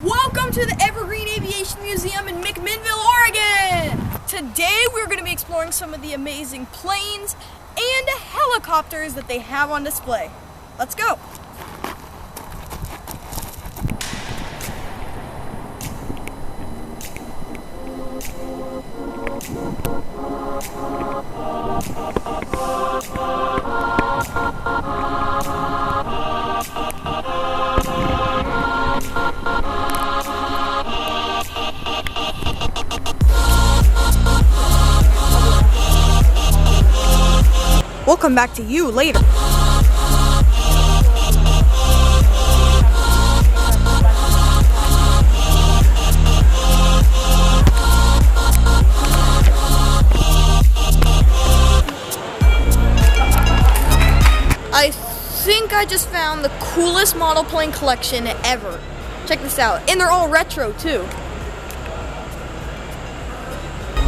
Welcome to the Evergreen Aviation Museum in McMinnville, Oregon! Today we're going to be exploring some of the amazing planes and helicopters that they have on display. Let's go! We'll come back to you later. I think I just found the coolest model plane collection ever. Check this out. And they're all retro too.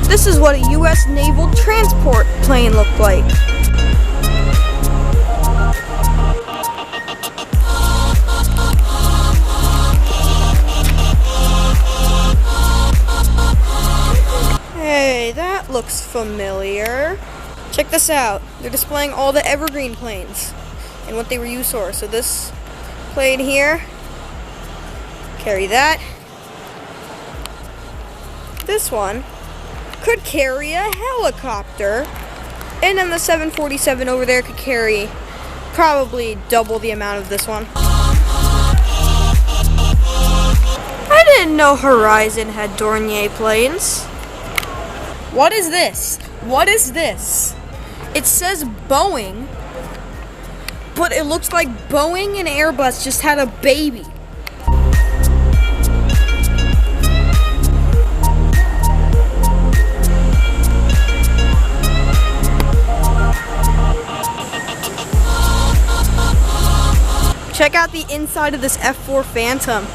This is what a U.S. naval transport plane looked like. Hey, that looks familiar. Check this out. They're displaying all the Evergreen planes and what they were used for. So this plane here, carry that. This one could carry a helicopter. And then the 747 over there could carry probably double the amount of this one. I didn't know Horizon had Dornier planes. What is this? What is this? It says Boeing, but it looks like Boeing and Airbus just had a baby. Check out the inside of this F4 Phantom.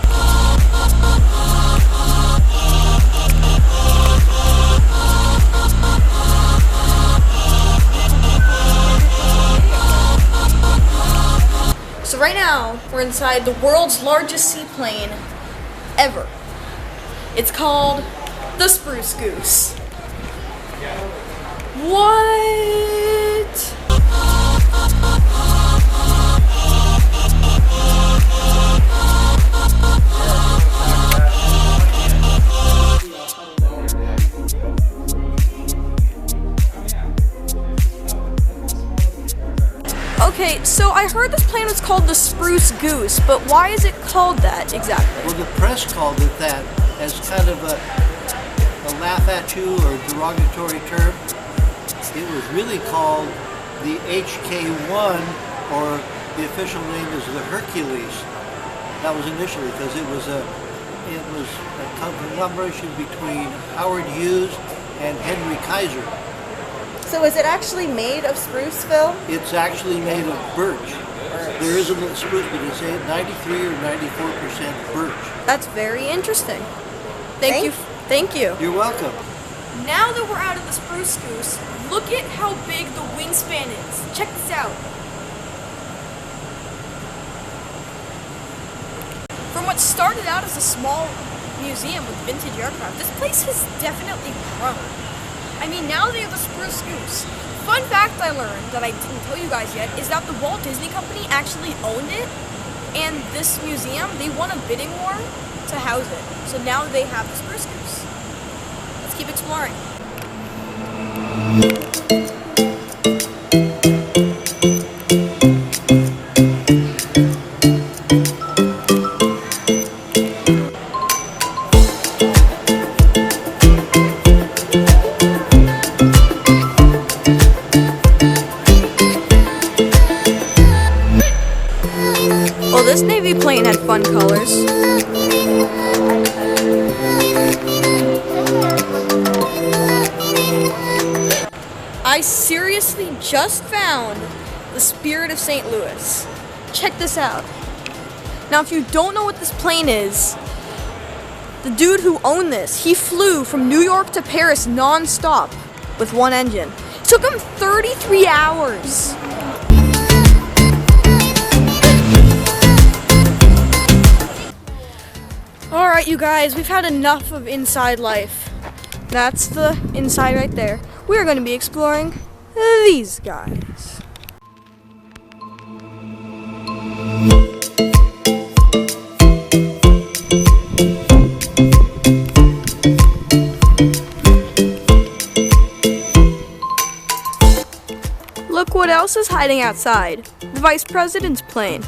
So right now, we're inside the world's largest seaplane ever. It's called the Spruce Goose. What? Okay, so I heard this plane was called the Spruce Goose, but why is it called that exactly? Well, the press called it that as kind of a laugh at you or derogatory term. It was really called the HK-1, or the official name is the Hercules. That was initially because it was a conglomeration between Howard Hughes and Henry Kaiser. So is it actually made of spruce, Phil? It's actually made of birch. There is a little spruce, but it's 93 or 94% birch. That's very interesting. Thank you. Thank you. You're welcome. Now that we're out of the Spruce Goose, look at how big the wingspan is. Check this out. From what started out as a small museum with vintage aircraft, this place has definitely grown. I mean, now they have the Spruce Goose. Fun fact I learned that I didn't tell you guys yet is that the Walt Disney Company actually owned it, and this museum, they won a bidding war to house it. So now they have the Spruce Goose. Let's keep exploring. Well, this Navy plane had fun colors. I seriously just found the Spirit of St. Louis. Check this out. Now, if you don't know what this plane is, the dude who owned this, he flew from New York to Paris non-stop with one engine. It took him 33 hours. Alright, you guys, we've had enough of inside life. That's the inside right there. We're going to be exploring these guys. Look what else is hiding outside. The Vice President's plane.